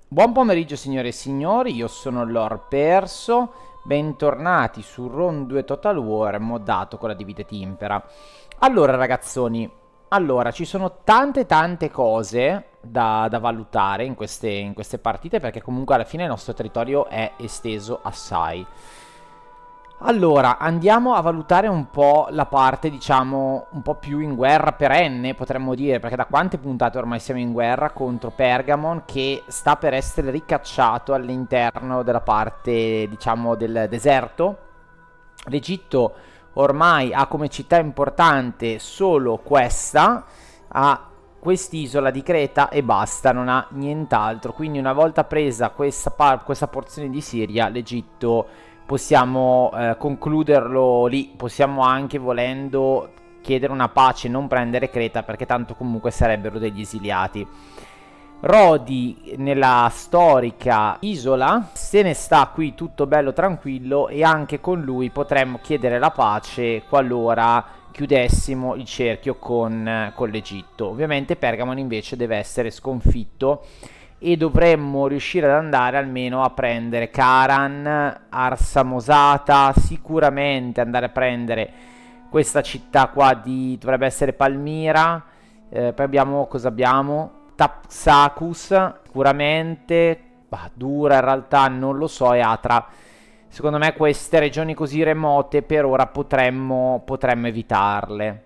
Buon pomeriggio signore e signori, io sono Lord Perso, bentornati su Round 2 Total War moddato con la Divide Timpera. Allora ragazzoni, ci sono tante cose da valutare in queste partite perché comunque alla fine il nostro territorio è esteso assai. Allora, andiamo a valutare un po' la parte, diciamo, un po' più in guerra perenne, potremmo dire, perché da quante puntate ormai siamo in guerra contro Pergamon che sta per essere ricacciato all'interno della parte, diciamo, del deserto. L'Egitto ormai ha come città importante solo questa, ha quest'isola di Creta e basta, non ha nient'altro. Quindi una volta presa questa porzione di Siria, l'Egitto possiamo concluderlo lì, possiamo anche volendo chiedere una pace, non prendere Creta perché tanto comunque sarebbero degli esiliati. Rodi nella storica isola se ne sta qui tutto bello tranquillo e anche con lui potremmo chiedere la pace qualora chiudessimo il cerchio con l'Egitto. Ovviamente Pergamon invece deve essere sconfitto e dovremmo riuscire ad andare almeno a prendere Karan, Arsamosata, sicuramente andare a prendere questa città qua dovrebbe essere Palmira, poi abbiamo, cosa abbiamo? Tapsakus, sicuramente, bah, Dura in realtà non lo so, e Atra. Secondo me queste regioni così remote per ora potremmo evitarle.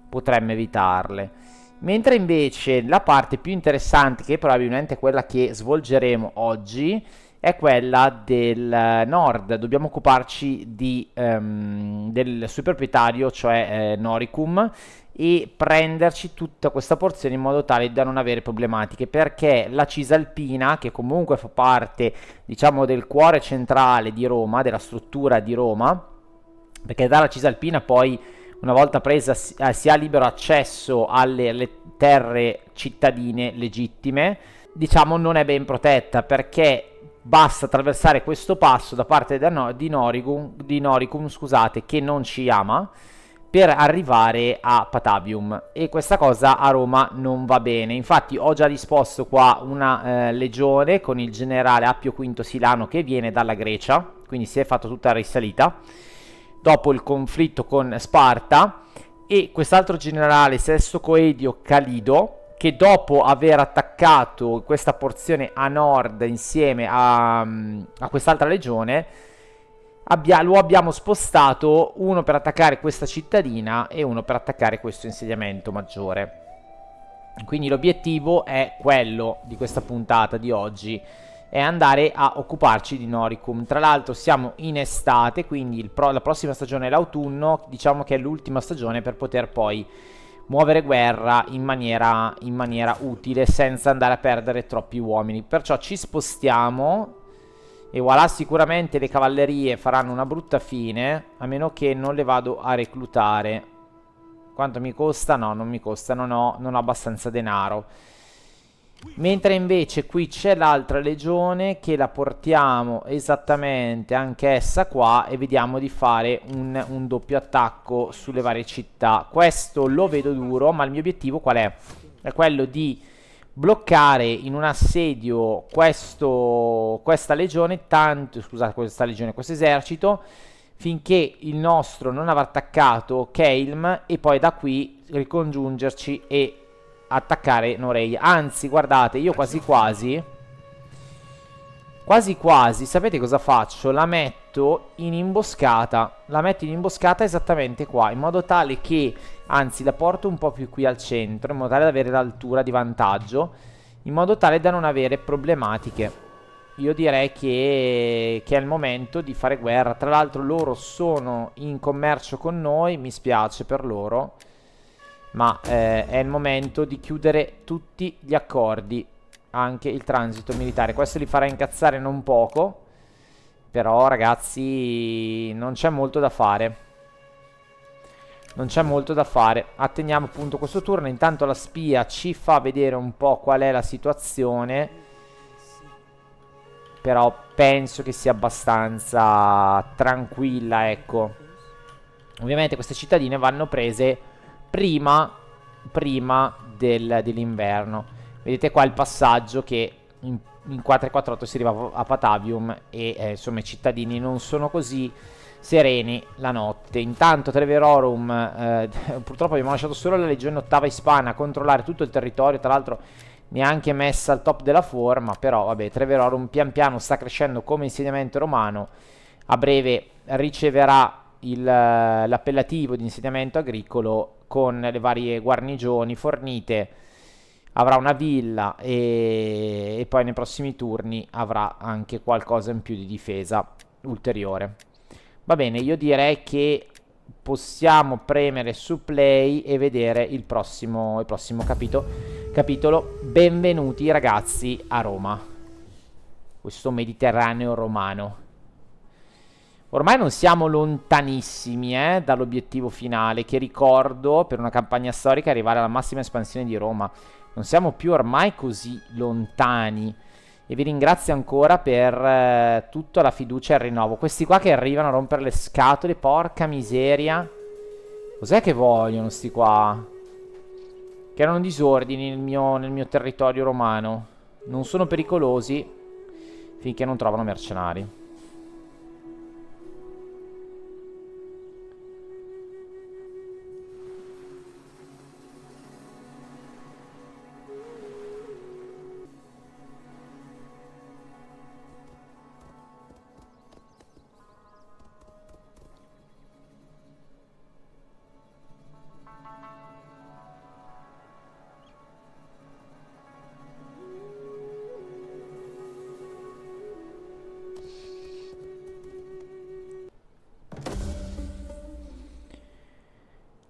Potremmo evitarle. Mentre invece la parte più interessante, che probabilmente è quella che svolgeremo oggi, è quella del nord. Dobbiamo occuparci del suo proprietario, cioè Noricum, e prenderci tutta questa porzione in modo tale da non avere problematiche, perché la Cisalpina, che comunque fa parte, diciamo, del cuore centrale di Roma, della struttura di Roma, perché dalla Cisalpina poi una volta presa si ha libero accesso alle terre cittadine legittime, diciamo non è ben protetta perché basta attraversare questo passo da parte di Noricum, scusate, che non ci ama, per arrivare a Patavium, e questa cosa a Roma non va bene. Infatti ho già disposto qua una legione con il generale Appio V Silano che viene dalla Grecia, quindi si è fatto tutta la risalita dopo il conflitto con Sparta, e quest'altro generale Sesto Coedio Calido che dopo aver attaccato questa porzione a nord insieme a quest'altra legione lo abbiamo spostato, uno per attaccare questa cittadina e uno per attaccare questo insediamento maggiore. Quindi l'obiettivo è quello di questa puntata di oggi, è andare a occuparci di Noricum. Tra l'altro siamo in estate, quindi la prossima stagione è l'autunno, diciamo che è l'ultima stagione per poter poi muovere guerra in maniera utile senza andare a perdere troppi uomini. Perciò ci spostiamo e voilà, sicuramente le cavallerie faranno una brutta fine, a meno che non le vado a reclutare. Quanto mi costa? No, non mi costa, non ho abbastanza denaro. Mentre invece qui c'è l'altra legione che la portiamo esattamente anch'essa qua e vediamo di fare un doppio attacco sulle varie città. Questo lo vedo duro, ma il mio obiettivo qual è? È quello di bloccare in un assedio questa legione, scusate, questo esercito, finché il nostro non avrà attaccato Kelm, e poi da qui ricongiungerci e attaccare Norei. Anzi, guardate, io quasi quasi, sapete cosa faccio? La metto in imboscata. La metto in imboscata esattamente qua, in modo tale che, anzi, la porto un po' più qui al centro, in modo tale da avere l'altura di vantaggio, in modo tale da non avere problematiche. Io direi che è il momento di fare guerra. Tra l'altro loro sono in commercio con noi, mi spiace per loro, ma è il momento di chiudere tutti gli accordi, anche il transito militare. Questo li farà incazzare non poco, però ragazzi non c'è molto da fare. Non c'è molto da fare. Attendiamo appunto questo turno. Intanto la spia ci fa vedere un po' qual è la situazione, però penso che sia abbastanza tranquilla, ecco. Ovviamente queste cittadine vanno prese prima dell'inverno. Vedete qua il passaggio che in 448 si arriva a Patavium e insomma i cittadini non sono così sereni la notte. Intanto Treverorum, purtroppo abbiamo lasciato solo la legione ottava ispana a controllare tutto il territorio, tra l'altro neanche messa al top della forma, però vabbè, Treverorum pian piano sta crescendo come insediamento romano, a breve riceverà l'appellativo di insediamento agricolo con le varie guarnigioni fornite, avrà una villa e poi nei prossimi turni avrà anche qualcosa in più di difesa ulteriore. Va bene, io direi che possiamo premere su play e vedere il prossimo capitolo. Benvenuti ragazzi a Roma, questo Mediterraneo romano. Ormai non siamo lontanissimi dall'obiettivo finale, che ricordo per una campagna storica arrivare alla massima espansione di Roma. Non siamo più ormai così lontani. E vi ringrazio ancora per tutta la fiducia e il rinnovo. Questi qua che arrivano a rompere le scatole, porca miseria. Cos'è che vogliono sti qua? Che erano disordini nel mio territorio romano. Non sono pericolosi finché non trovano mercenari.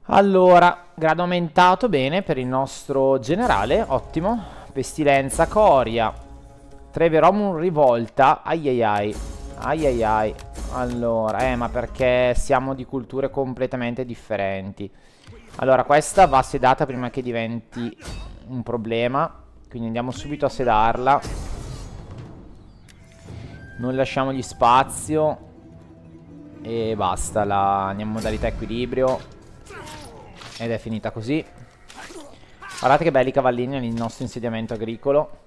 Allora, grado aumentato, bene, per il nostro generale, ottimo. Pestilenza, Coria. Treverorum rivolta, ai ai ai. Ai ai ai. Allora, ma perché siamo di culture completamente differenti. Allora, questa va sedata prima che diventi un problema. Quindi andiamo subito a sedarla. Non lasciamogli spazio. E basta, andiamo in modalità equilibrio. Ed è finita così. Guardate che belli cavallini nel nostro insediamento agricolo.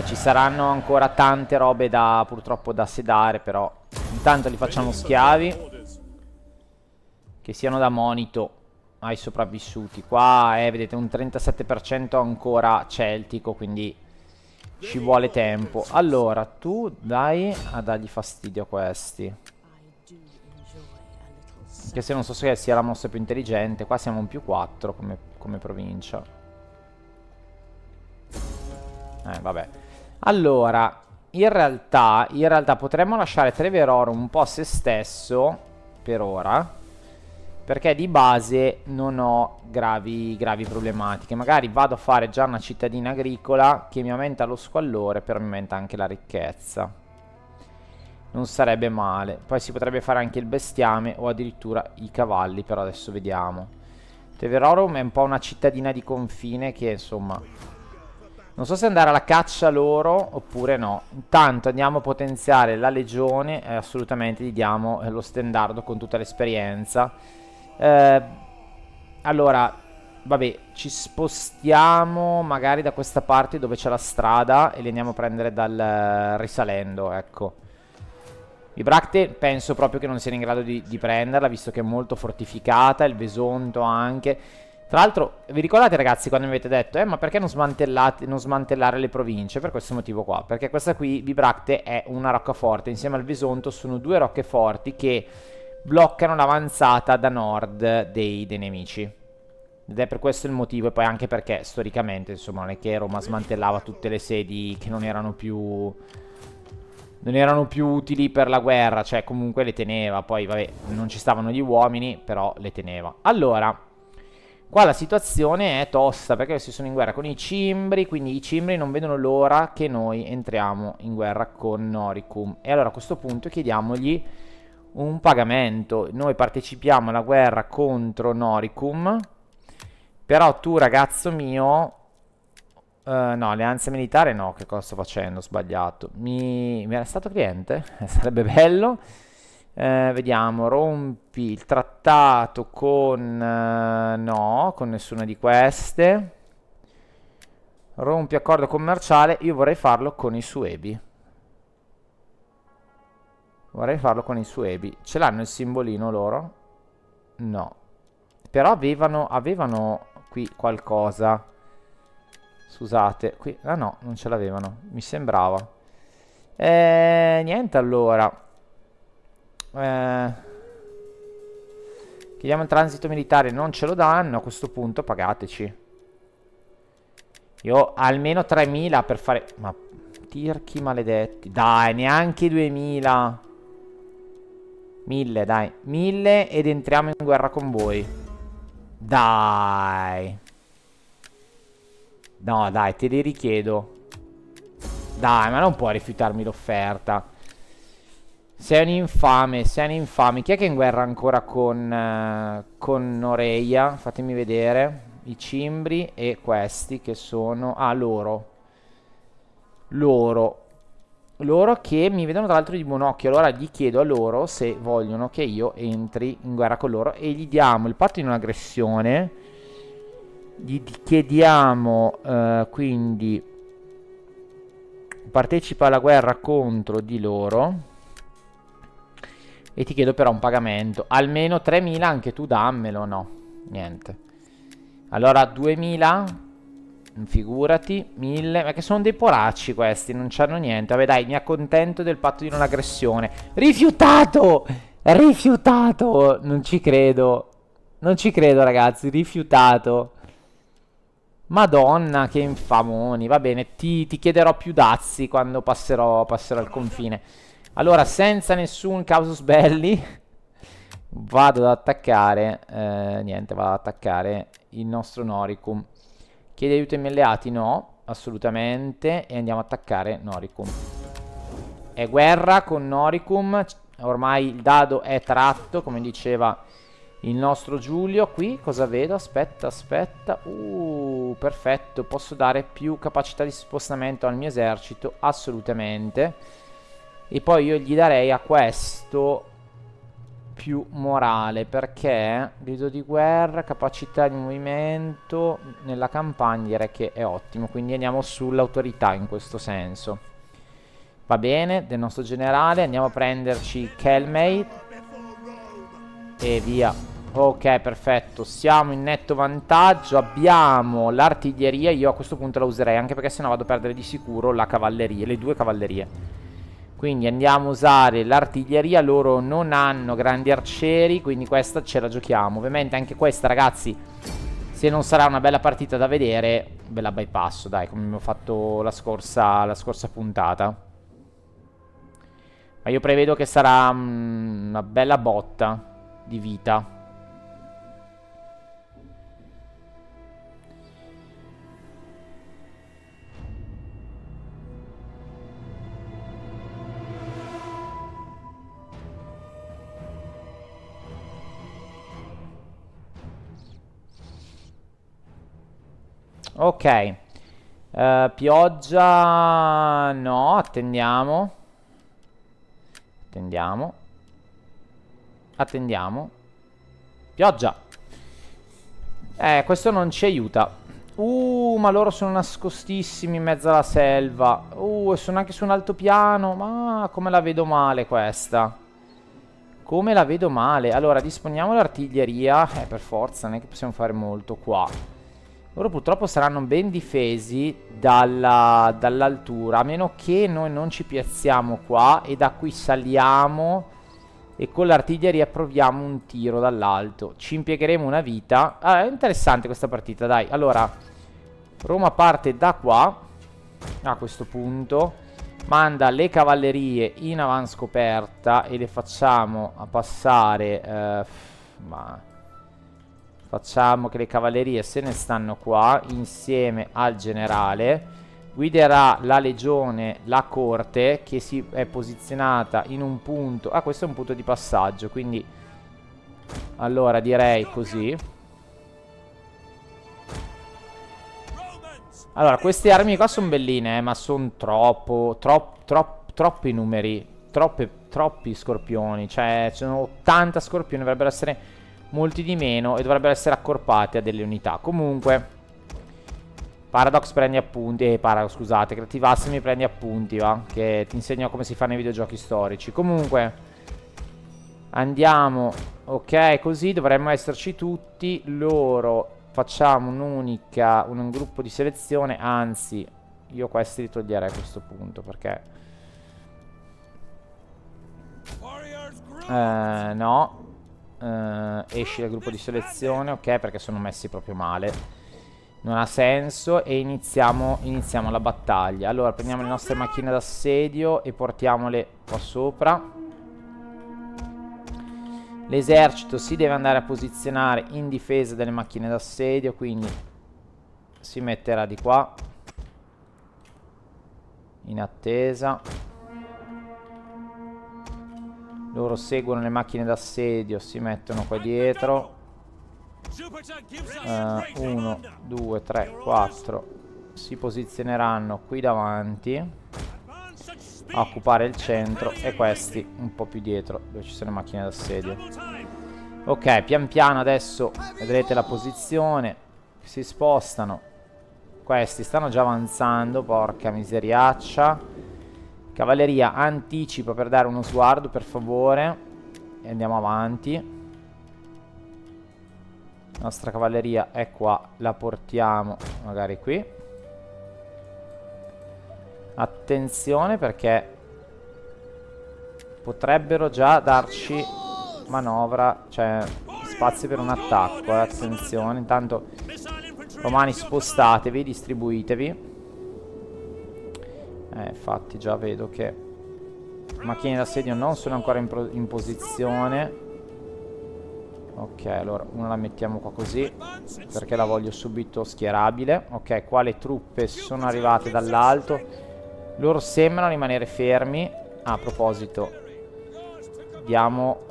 Ci saranno ancora tante robe purtroppo da sedare, però intanto li facciamo schiavi, che siano da monito ai sopravvissuti. Qua vedete un 37% ancora celtico, quindi ci vuole tempo. Allora, tu dai a dargli fastidio a questi, che se non so se sia la mossa più intelligente. Qua siamo un più 4 come provincia. Vabbè. Allora, in realtà potremmo lasciare Treverorum un po' a se stesso per ora, perché di base non ho gravi problematiche. Magari vado a fare già una cittadina agricola che mi aumenta lo squallore, però mi aumenta anche la ricchezza. Non sarebbe male. Poi si potrebbe fare anche il bestiame o addirittura i cavalli, però adesso vediamo. Treverorum è un po' una cittadina di confine che, insomma, non so se andare alla caccia loro oppure no. Intanto andiamo a potenziare la legione e assolutamente gli diamo lo stendardo con tutta l'esperienza. Allora, vabbè, ci spostiamo magari da questa parte dove c'è la strada e li andiamo a prendere risalendo, ecco. Vibracte penso proprio che non siano in grado di prenderla, visto che è molto fortificata, il Vesonto anche. Tra l'altro, vi ricordate ragazzi quando mi avete detto ma perché non smantellare le province? Per questo motivo qua, perché questa qui, Vibracte, è una roccaforte. Insieme al Vesonto sono due roccaforti che bloccano l'avanzata da nord dei nemici. Ed è per questo il motivo, e poi anche perché storicamente, insomma, non è che Roma smantellava tutte le sedi che non erano più utili per la guerra, cioè comunque le teneva. Poi vabbè, non ci stavano gli uomini, però le teneva. Allora, qua la situazione è tosta, perché questi sono in guerra con i Cimbri, quindi i Cimbri non vedono l'ora che noi entriamo in guerra con Noricum. E allora a questo punto chiediamogli un pagamento. Noi partecipiamo alla guerra contro Noricum, però tu ragazzo mio... no, alleanza militare no, che cosa sto facendo? Ho sbagliato. Mi era stato cliente? Sarebbe bello. Vediamo, rompi il trattato con... no, con nessuna di queste. Rompi accordo commerciale. Io vorrei farlo con i Suebi. Vorrei farlo con i Suebi. Ce l'hanno il simbolino loro? No. Però avevano qui qualcosa. Scusate, qui... Ah no, non ce l'avevano. Mi sembrava. Niente allora. Chiediamo il transito militare, non ce lo danno. A questo punto pagateci. Io ho almeno 3000 per fare... Ma tirchi maledetti. Dai, neanche 2000. 1000, dai. 1000 ed entriamo in guerra con voi. Dai. No, dai, te li richiedo. Dai, ma non puoi rifiutarmi l'offerta. Sei un infame, sei un infame. Chi è che è in guerra ancora con Oreia? Fatemi vedere. I cimbri e questi che sono... Ah, loro. Loro che mi vedono tra l'altro di buon occhio. Allora gli chiedo a loro se vogliono che io entri in guerra con loro. E gli diamo il patto di non aggressione. Gli chiediamo quindi partecipa alla guerra contro di loro. E ti chiedo però un pagamento. Almeno 3000 anche tu dammelo. No, niente. Allora 2000. Figurati. 1000. Ma che sono dei poracci questi. Non c'hanno niente. Vabbè dai, mi accontento del patto di non aggressione. Rifiutato. Rifiutato. Non ci credo. Non ci credo ragazzi. Rifiutato. Madonna, che infamoni. Va bene, ti chiederò più dazi quando passerò il confine. Allora, senza nessun casus belli, vado ad attaccare. Niente, vado ad attaccare il nostro Noricum. Chiede aiuto ai miei alleati? No, assolutamente. E andiamo ad attaccare Noricum. È guerra con Noricum. Ormai il dado è tratto, come diceva il nostro Giulio. Qui cosa vedo? Aspetta, aspetta. Perfetto. Posso dare più capacità di spostamento al mio esercito? Assolutamente. E poi io gli darei a questo più morale, perché grido di guerra, capacità di movimento nella campagna direi che è ottimo. Quindi andiamo sull'autorità in questo senso. Va bene, del nostro generale. Andiamo a prenderci Kelmay e via. Ok, perfetto. Siamo in netto vantaggio. Abbiamo l'artiglieria. Io a questo punto la userei, anche perché sennò vado a perdere di sicuro la cavalleria, le due cavallerie. Quindi andiamo a usare l'artiglieria. Loro non hanno grandi arcieri, quindi questa ce la giochiamo. Ovviamente anche questa, ragazzi, se non sarà una bella partita da vedere, ve la bypasso, dai, come abbiamo fatto la scorsa puntata. Ma io prevedo che sarà una bella botta di vita. Ok. Pioggia. No, attendiamo. Attendiamo. Attendiamo. Pioggia. Questo non ci aiuta. Ma loro sono nascostissimi in mezzo alla selva. E sono anche su un altopiano. Ma come la vedo male questa. Come la vedo male. Allora, disponiamo l'artiglieria. Per forza, non è che possiamo fare molto qua. Loro purtroppo saranno ben difesi dall'altura. A meno che noi non ci piazziamo qua. E da qui saliamo. E con l'artiglieria proviamo un tiro dall'alto. Ci impiegheremo una vita. È interessante questa partita, dai. Allora, Roma parte da qua. A questo punto manda le cavallerie in avanscoperta e le facciamo a passare. Facciamo che le cavallerie se ne stanno qua insieme al generale. Guiderà la legione, la corte, che si è posizionata in un punto. Questo è un punto di passaggio, quindi allora direi così. Allora, queste armi qua sono belline, ma sono troppi numeri. Troppi scorpioni. Cioè, ci sono 80 scorpioni, dovrebbero essere molti di meno e dovrebbero essere accorpati a delle unità. Comunque, Paradox prendi appunti. Paradox, scusate. Creative Assembly prendi appunti, va. Che ti insegno come si fa nei videogiochi storici. Comunque, andiamo. Ok, così dovremmo esserci tutti. Loro facciamo un gruppo di selezione. Anzi, io questi li toglierei a questo punto perché no. Esci dal gruppo di selezione. Ok, perché sono messi proprio male. Non ha senso. E iniziamo la battaglia. Allora prendiamo le nostre macchine d'assedio e portiamole qua sopra. L'esercito si deve andare a posizionare in difesa delle macchine d'assedio, quindi si metterà di qua in attesa. Loro seguono le macchine d'assedio, si mettono qua dietro. 1, 2, 3, 4. Si posizioneranno qui davanti a occupare il centro e questi un po' più dietro dove ci sono le macchine d'assedio. Ok, pian piano adesso vedrete la posizione. Si spostano. Questi stanno già avanzando, porca miseriaccia. Cavalleria, anticipa per dare uno sguardo, per favore. E andiamo avanti. La nostra cavalleria è qua, la portiamo magari qui. Attenzione perché potrebbero già darci manovra, cioè spazio per un attacco. Attenzione, intanto romani spostatevi, distribuitevi. Infatti già vedo che macchine d'assedio non sono ancora in posizione. Ok, allora una la mettiamo qua così perché la voglio subito schierabile. Ok, qua le truppe sono arrivate dall'alto. Loro sembrano rimanere fermi. A proposito, diamo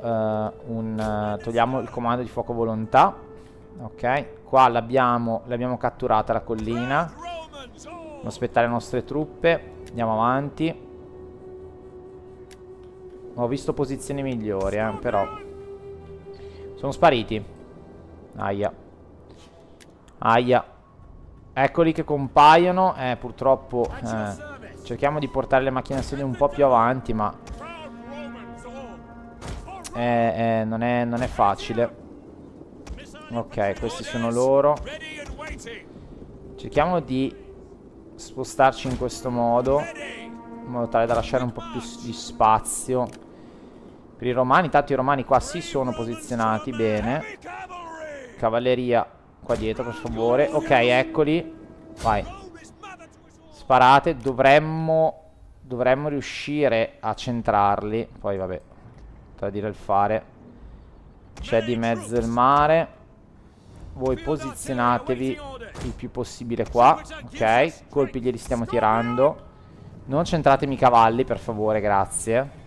togliamo il comando di fuoco volontà. Ok, qua l'abbiamo catturata la collina. Dobbiamo aspettare le nostre truppe. Andiamo avanti. Ho visto posizioni migliori, però sono spariti. Aia. Aia. Eccoli che compaiono. Purtroppo cerchiamo di portare le macchine d'assedio un po' più avanti, ma non è facile. Ok, questi sono loro. Cerchiamo di spostarci in questo modo, in modo tale da lasciare un po' più di spazio per i romani. Tanto i romani qua si sono posizionati bene. Cavalleria qua dietro, per favore. Ok, eccoli. Vai. Sparate. Dovremmo riuscire a centrarli. Poi vabbè, tra dire il fare. C'è di mezzo il mare. Voi posizionatevi il più possibile qua. Ok, colpi glieli stiamo tirando. Non centratemi i cavalli, per favore, grazie.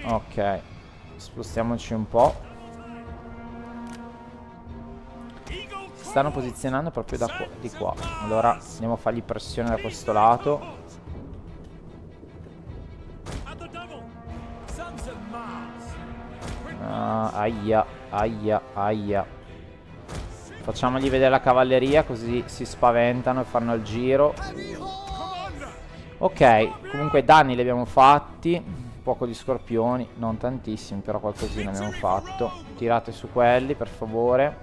Ok, spostiamoci un po'. Si stanno posizionando proprio di qua. Allora andiamo a fargli pressione da questo lato. Aia, aia, aia. Facciamogli vedere la cavalleria, così si spaventano e fanno il giro. Ok, comunque danni li abbiamo fatti. Poco di scorpioni, non tantissimi, però qualcosina abbiamo fatto. Tirate su quelli, per favore.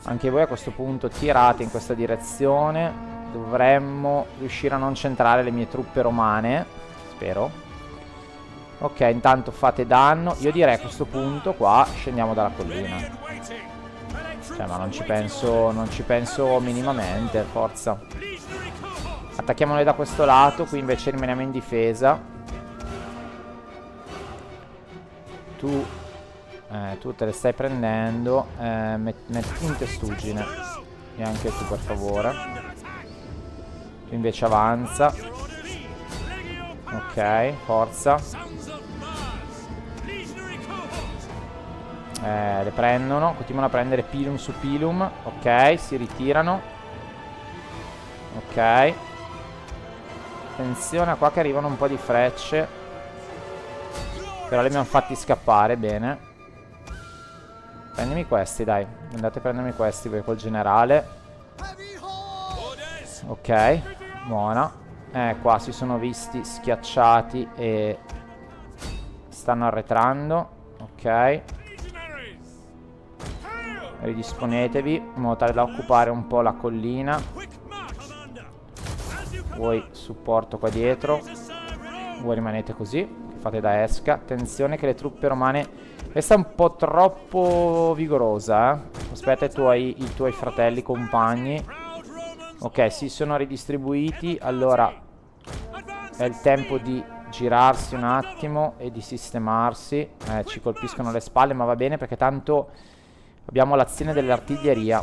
Anche voi a questo punto tirate in questa direzione. Dovremmo riuscire a non centrare le mie truppe romane, spero. Ok, intanto fate danno. Io direi a questo punto qua scendiamo dalla collina. Cioè, ma non ci penso minimamente. Forza. Attacchiamo noi da questo lato. Qui invece rimaniamo in difesa. Tu te le stai prendendo. Metti in testuggine. E anche tu, per favore. Tu invece avanza. Ok, forza. Le prendono. Continuano a prendere pilum su pilum. Ok, si ritirano. Ok. Attenzione a qua che arrivano un po' di frecce. Però li abbiamo fatti scappare, bene. Prendimi questi, dai. Andate a prendermi questi voi col generale. Ok, buona. Qua si sono visti schiacciati e stanno arretrando. Ok, ridisponetevi in modo tale da occupare un po' la collina. Voi supporto qua dietro. Voi rimanete così, fate da esca. Attenzione che le truppe romane... Questa è un po' troppo vigorosa, Aspetta i tuoi fratelli compagni. Ok, si sono ridistribuiti. Allora è il tempo di girarsi un attimo e di sistemarsi. Ci colpiscono alle spalle, ma va bene perché tanto abbiamo l'azione dell'artiglieria.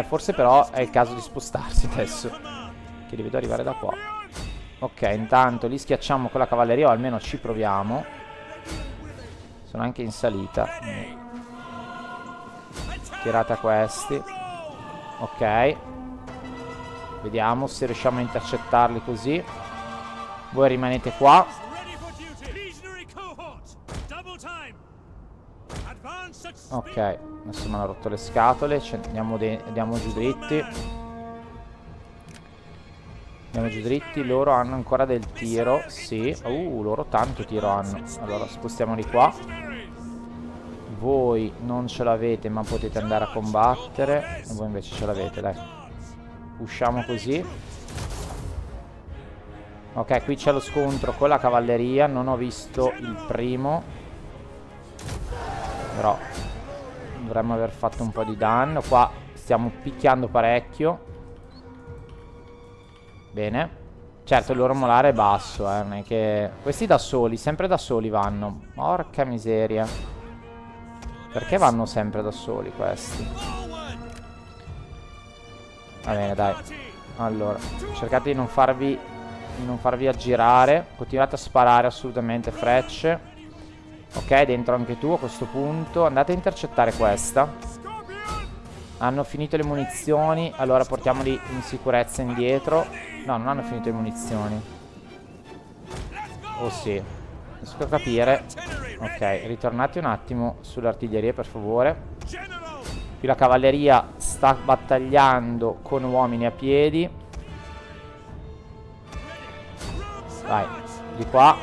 Forse però è il caso di spostarsi adesso, che li vedo arrivare da qua. Ok, intanto li schiacciamo con la cavalleria, o almeno ci proviamo. Sono anche in salita. Tirate a questi. Ok, vediamo se riusciamo a intercettarli così. Voi rimanete qua. Ok, adesso mi hanno rotto le scatole. Andiamo giù dritti. Andiamo giù dritti. Loro hanno ancora del tiro. Sì. Loro tanto tiro hanno. Allora spostiamoli qua. Voi non ce l'avete, ma potete andare a combattere. E voi invece ce l'avete, dai. Usciamo così. Ok, qui c'è lo scontro con la cavalleria. Non ho visto il primo, però dovremmo aver fatto un po' di danno. Qua stiamo picchiando parecchio. Bene. Certo il loro molare è basso, non è che... Questi da soli, sempre da soli vanno. Porca miseria. Perché vanno sempre da soli questi? Va bene, dai. Allora, cercate di non farvi aggirare. Continuate a sparare assolutamente frecce. Ok, dentro anche tu a questo punto. Andate a intercettare questa. Hanno finito le munizioni. Allora portiamoli in sicurezza indietro. No, non hanno finito le munizioni. Oh sì. Riesco a capire. Ok, ritornate un attimo sull'artiglieria per favore. Qui la cavalleria sta battagliando con uomini a piedi. Vai, di qua.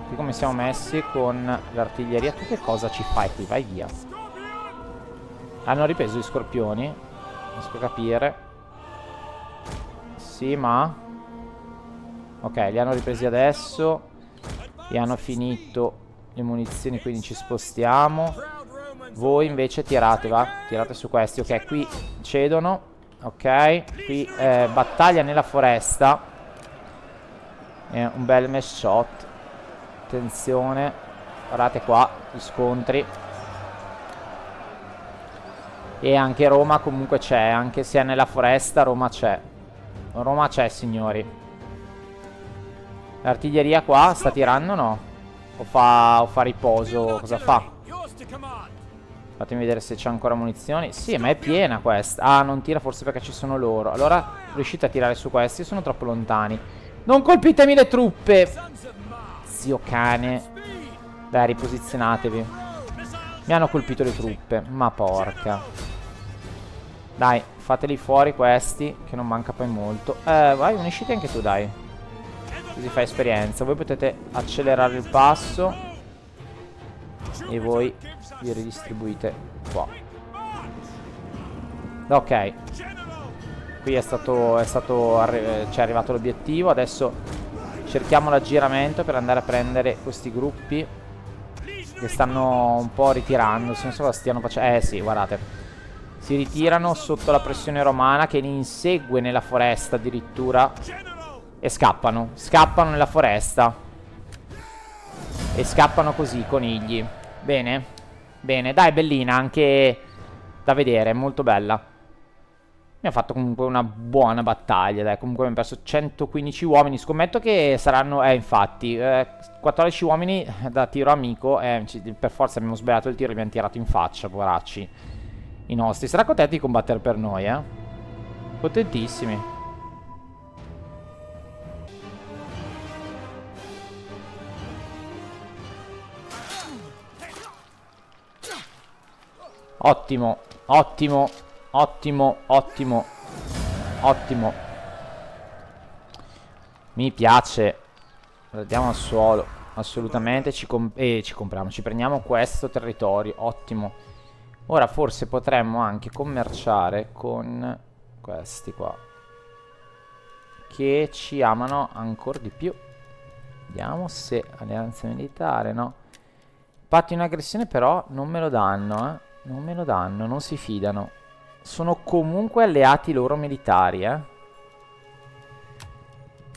Qui come siamo messi con l'artiglieria. Tu che cosa ci fai qui? Vai via. Hanno ripreso gli scorpioni. Riesco a capire. Sì, ma... Ok, li hanno ripresi adesso. E hanno finito le munizioni, quindi ci spostiamo. Voi invece tirate, va? Tirate su questi. Ok, qui cedono. Ok, qui battaglia nella foresta. Un bel mesh shot. Attenzione. Guardate qua, gli scontri. E anche Roma comunque c'è. Anche se è nella foresta, Roma c'è. Roma c'è, signori. L'artiglieria qua sta tirando o no? O fa riposo? Cosa fa? Fatemi vedere se c'è ancora munizioni. Sì, ma è piena questa. Ah, non tira forse perché ci sono loro. Allora riuscite a tirare su questi? Sono troppo lontani. Non colpitemi le truppe! Zio cane. Dai, riposizionatevi. Mi hanno colpito le truppe. Ma porca. Dai, fateli fuori questi, che non manca poi molto. Vai, unisciti anche tu, dai. Così fai esperienza. Voi potete accelerare il passo. E voi vi ridistribuite qua. Ok. Qui ci è arrivato l'obiettivo. Adesso cerchiamo l'aggiramento per andare a prendere questi gruppi che stanno un po' ritirandosi. Non so cosa stiano facendo. Sì, guardate. Si ritirano sotto la pressione romana, che li insegue nella foresta addirittura. E scappano. Scappano nella foresta. E scappano così i conigli. Bene. Bene. Dai, bellina. Anche da vedere. Molto bella. Mi ha fatto comunque una buona battaglia. Dai, comunque abbiamo perso 115 uomini. Scommetto che saranno... infatti 14 uomini da tiro amico. Per forza abbiamo sbagliato il tiro. Li abbiamo tirato in faccia, poveracci. I nostri. Sarà contenti di combattere per noi, Contentissimi. Ottimo, ottimo. Ottimo, ottimo, ottimo. Mi piace. Andiamo al suolo. Assolutamente. Ci compriamo. Ci prendiamo questo territorio. Ottimo. Ora forse potremmo anche commerciare con questi qua, che ci amano ancora di più. Vediamo se alleanza militare, no. Patto in aggressione però non me lo danno, non me lo danno, non si fidano. Sono comunque alleati loro militari,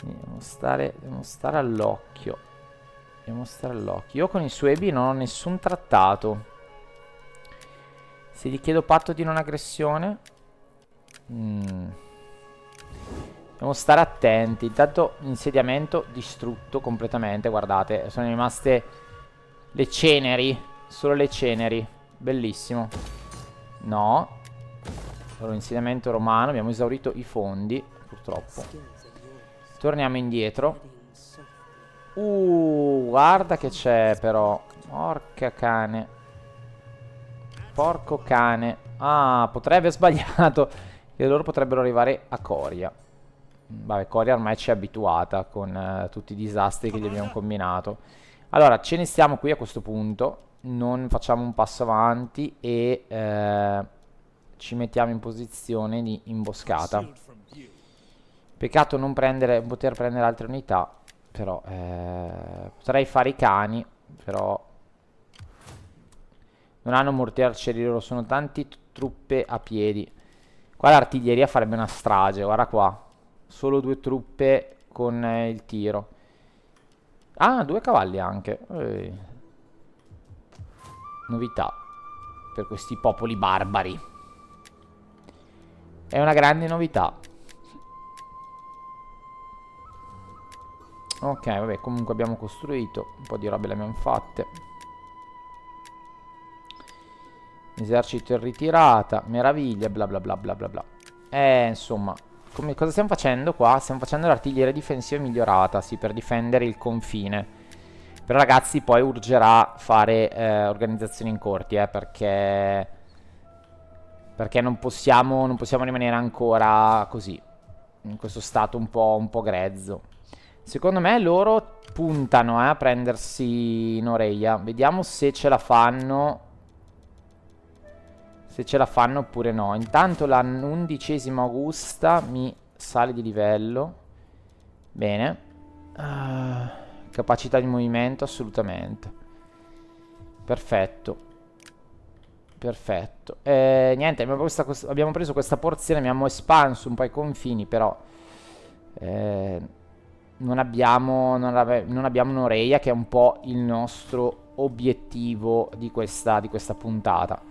Dobbiamo stare all'occhio. Dobbiamo stare all'occhio. Io con i Suebi non ho nessun trattato. Se gli chiedo patto di non aggressione, dobbiamo stare attenti. Intanto insediamento distrutto completamente. Guardate, sono rimaste le ceneri. Solo le ceneri. Bellissimo. No. Allora, insediamento romano. Abbiamo esaurito i fondi, purtroppo. Torniamo indietro. Guarda che c'è però. Porca cane. Porco cane. Ah, potrei aver sbagliato. E loro potrebbero arrivare a Coria. Vabbè, Coria ormai ci è abituata con tutti i disastri che gli abbiamo combinato. Allora, ce ne stiamo qui a questo punto. Non facciamo un passo avanti e ci mettiamo in posizione di imboscata. Peccato non poter prendere altre unità. Però potrei fare i cani. Però non hanno mortieri arcieri loro. Sono tanti truppe a piedi. Qua l'artiglieria farebbe una strage. Guarda qua. Solo 2 truppe con il tiro. Ah, 2 cavalli anche. Novità per questi popoli barbari. È una grande novità. Ok, vabbè, comunque abbiamo costruito. Un po' di robe le abbiamo fatte. Esercito in ritirata. Meraviglia, bla bla bla bla bla bla. Insomma, cosa stiamo facendo qua? Stiamo facendo l'artiglieria difensiva migliorata, sì, per difendere il confine. Però ragazzi, poi urgerà fare organizzazioni in corti, perché non possiamo rimanere ancora così, in questo stato un po' grezzo. Secondo me loro puntano a prendersi Noreia. Vediamo se ce la fanno. Se ce la fanno oppure no. Intanto la 11ª Augusta mi sale di livello. Bene. Capacità di movimento assolutamente. Perfetto. Perfetto. Niente, abbiamo preso questa porzione, abbiamo espanso un po' i confini, però non abbiamo Noreia, che è un po' il nostro obiettivo di questa puntata.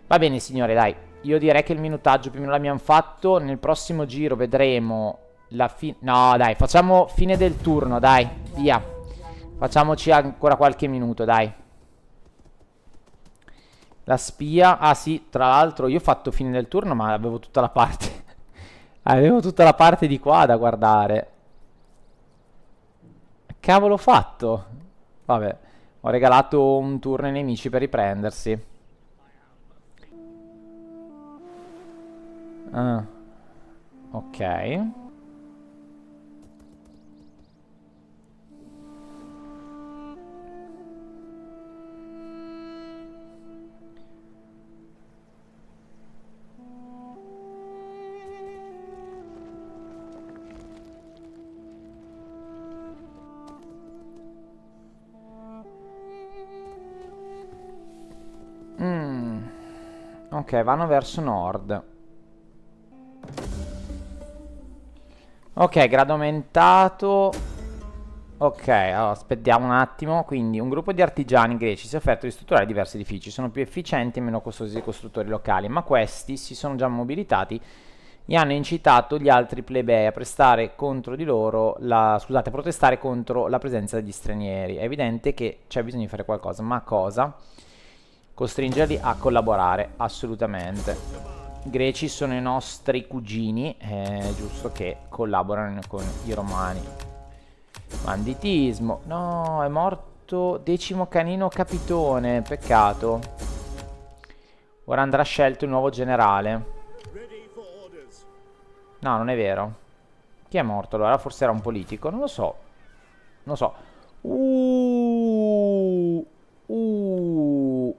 Va bene signore, dai. Io direi che il minutaggio più o meno l'abbiamo fatto. Nel prossimo giro vedremo la fine. No, dai, facciamo fine del turno, dai. Via. Facciamoci ancora qualche minuto, dai. La spia. Ah sì, tra l'altro io ho fatto fine del turno, ma avevo tutta la parte. Avevo tutta la parte di qua da guardare. Cavolo ho fatto? Vabbè, ho regalato un turno ai nemici per riprendersi. Ah, ok. Ok, vanno verso nord. Ok, grado aumentato. Ok, allora aspettiamo un attimo. Quindi un gruppo di artigiani greci si è offerto di strutturare diversi edifici. Sono più efficienti e meno costosi dei costruttori locali, ma questi si sono già mobilitati e hanno incitato gli altri plebei a protestare contro la presenza degli stranieri. È evidente che c'è bisogno di fare qualcosa, ma cosa? Costringerli a collaborare, assolutamente. I greci sono i nostri cugini, è giusto che collaborano con i romani. Banditismo. No, è morto 10° canino capitone, peccato. Ora andrà scelto il nuovo generale. No, non è vero. Chi è morto allora? Forse era un politico, non lo so. Non lo so. Uh, uh,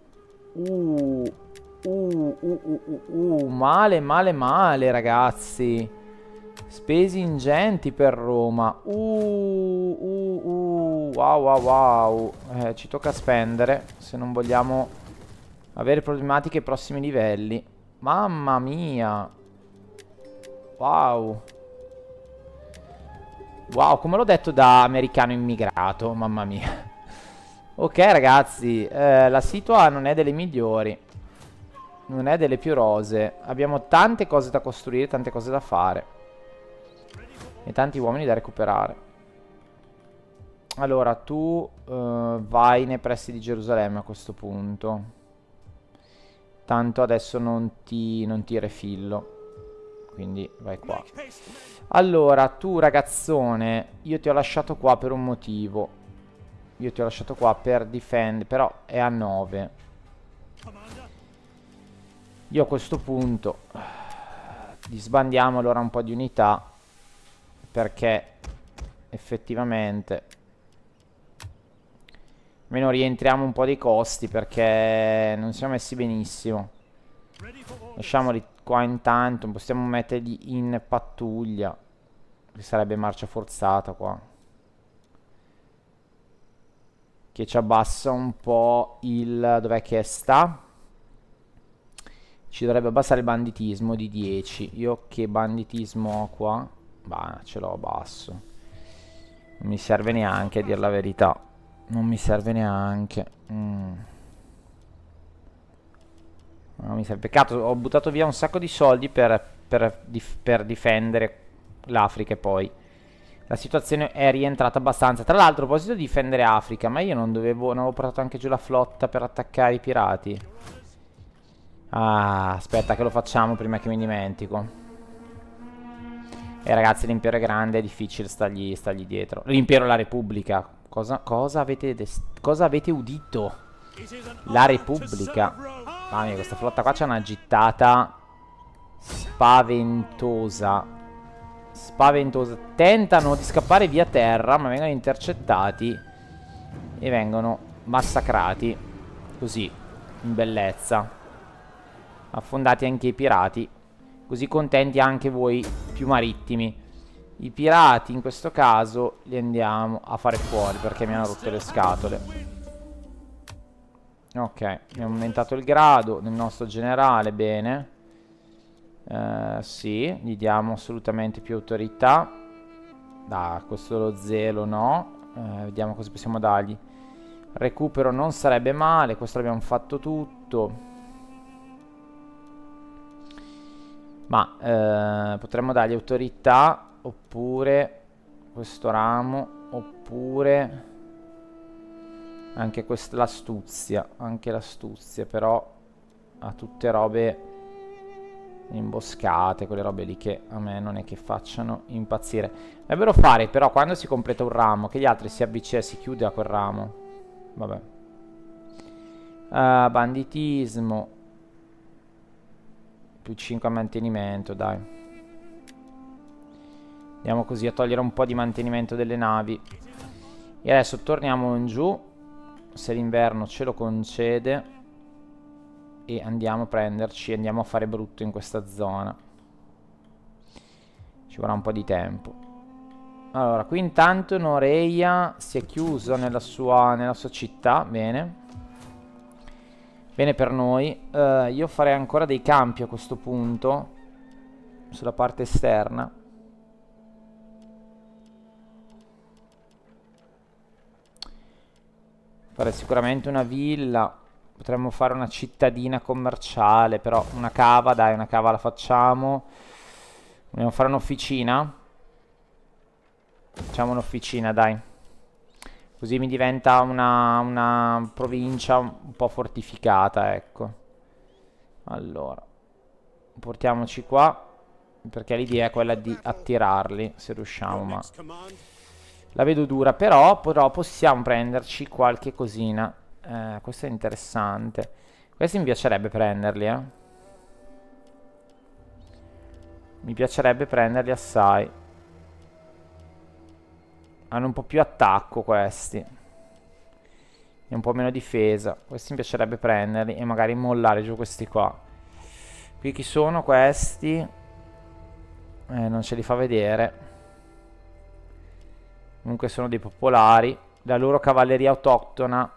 uh, male, male, male, ragazzi. Spesi ingenti per Roma. Wow, wow, wow. Ci tocca spendere se non vogliamo avere problematiche ai prossimi livelli. Mamma mia. Wow. Wow, come l'ho detto da americano immigrato, mamma mia. Ok ragazzi, la situa non è delle migliori. Non è delle più rose. Abbiamo tante cose da costruire, tante cose da fare. E tanti uomini da recuperare. Allora, tu vai nei pressi di Gerusalemme a questo punto. Tanto adesso non ti refillo. Quindi vai qua. Allora, tu ragazzone, io ti ho lasciato qua per un motivo. Io ti ho lasciato qua per difendere, però è a 9. Io a questo punto disbandiamo allora un po' di unità, perché effettivamente almeno rientriamo un po' dei costi, perché non siamo messi benissimo. Lasciamoli qua intanto, possiamo metterli in pattuglia, che sarebbe marcia forzata qua, che ci abbassa un po' il... dov'è che sta? Ci dovrebbe abbassare il banditismo di 10. Io che banditismo ho qua? Bah, ce l'ho basso. Non mi serve neanche a dire la verità. Non mi serve neanche. Non mi serve. Peccato, ho buttato via un sacco di soldi per difendere l'Africa e poi la situazione è rientrata abbastanza. Tra l'altro, a proposito di difendere Africa, ma io non dovevo... non avevo portato anche giù la flotta per attaccare i pirati? Ah, aspetta che lo facciamo prima che mi dimentico. Ragazzi, l'impero è grande, è difficile stargli dietro. L'impero e la Repubblica. Cosa avete udito? La Repubblica. Mamma mia, questa flotta qua c'è una gittata spaventosa. Spaventosa. Tentano di scappare via terra, ma vengono intercettati e vengono massacrati. Così, in bellezza. Affondati anche i pirati. Così contenti anche voi più marittimi. I pirati in questo caso li andiamo a fare fuori, perché mi hanno rotto le scatole. Ok, abbiamo aumentato il grado del nostro generale, bene. Sì, gli diamo assolutamente più autorità. Questo lo zelo no. Vediamo cosa possiamo dargli. Recupero non sarebbe male, questo l'abbiamo fatto tutto. Ma potremmo dargli autorità, oppure questo ramo, oppure anche l'astuzia. Anche l'astuzia, però ha tutte robe imboscate, quelle robe lì che a me non è che facciano impazzire. Dovrebbero fare però quando si completa un ramo che gli altri si avvicinano, si chiude a quel ramo. Vabbè. Banditismo. Più 5 a mantenimento, dai. Andiamo così a togliere un po' di mantenimento delle navi. E adesso torniamo in giù, se l'inverno ce lo concede, e andiamo a prenderci, andiamo a fare brutto in questa zona. Ci vorrà un po' di tempo. Allora, qui intanto Noreia si è chiuso nella sua città, bene. Bene per noi. Io farei ancora dei campi a questo punto sulla parte esterna. Fare sicuramente una villa. Potremmo fare una cittadina commerciale, però una cava, dai, una cava la facciamo. Vogliamo fare un'officina? Facciamo un'officina, dai. Così mi diventa una provincia un po' fortificata, ecco. Allora, portiamoci qua, perché l'idea è quella di attirarli, se riusciamo, ma la vedo dura, però possiamo prenderci qualche cosina. Questo è interessante. Questi mi piacerebbe prenderli, eh. Mi piacerebbe prenderli assai. Hanno un po' più attacco questi. E un po' meno difesa. Questi mi piacerebbe prenderli e magari mollare giù questi qua. Qui chi sono questi? Non ce li fa vedere. Comunque sono dei popolari. La loro cavalleria autoctona.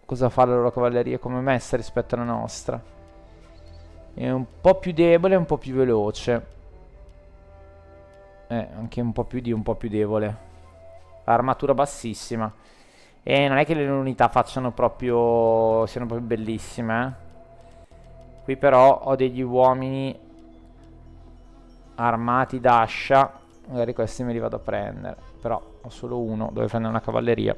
Cosa fa la loro cavalleria? Come messa rispetto alla nostra? È un po' più debole e un po' più veloce. Anche un po' più un po' più debole. Armatura bassissima. E non è che le unità facciano proprio... siano proprio bellissime, eh. Qui però ho degli uomini armati d'ascia. Magari questi me li vado a prendere. Però ho solo uno, devo prendere una cavalleria.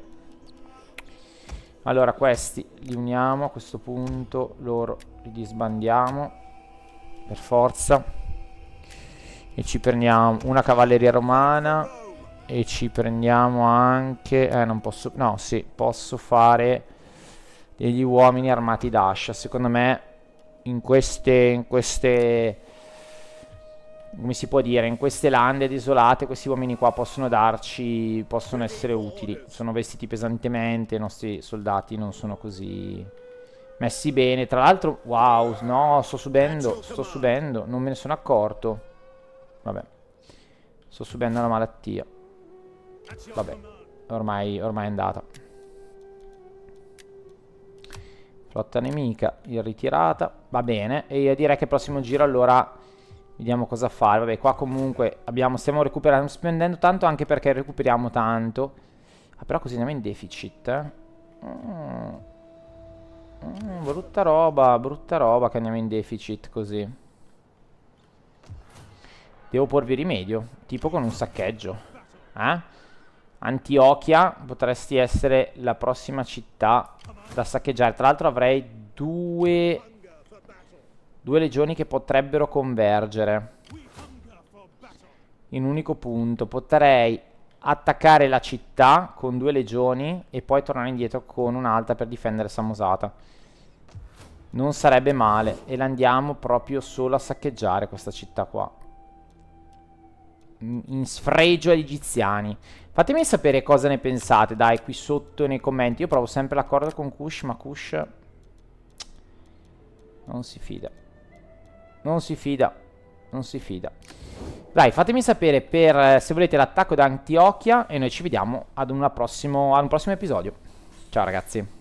Allora questi li uniamo a questo punto. Loro li disbandiamo per forza. E ci prendiamo una cavalleria romana. E ci prendiamo anche... non posso... no, sì, posso fare degli uomini armati d'ascia. Secondo me in queste... come si può dire? In queste lande desolate questi uomini qua possono darci... possono essere utili. Sono vestiti pesantemente, i nostri soldati non sono così messi bene. Tra l'altro, wow, no, sto subendo, non me ne sono accorto. Vabbè, sto subendo una malattia. Vabbè, ormai è andata. Flotta nemica in ritirata. Va bene. E io direi che il prossimo giro allora vediamo cosa fare. Vabbè, qua comunque stiamo recuperando, spendendo tanto anche perché recuperiamo tanto. Però così andiamo in deficit, brutta roba che andiamo in deficit così. Devo porvi rimedio, tipo con un saccheggio. Antiochia potresti essere la prossima città da saccheggiare. Tra l'altro avrei due legioni che potrebbero convergere in un unico punto. Potrei attaccare la città con 2 legioni e poi tornare indietro con un'altra per difendere Samosata. Non sarebbe male. E la andiamo proprio solo a saccheggiare questa città qua, in sfregio agli egiziani. Fatemi sapere cosa ne pensate, dai, qui sotto nei commenti. Io provo sempre l'accordo con Kush, ma Kush non si fida. Non si fida. Dai, fatemi sapere se volete l'attacco da Antiochia e noi ci vediamo ad un prossimo episodio. Ciao ragazzi.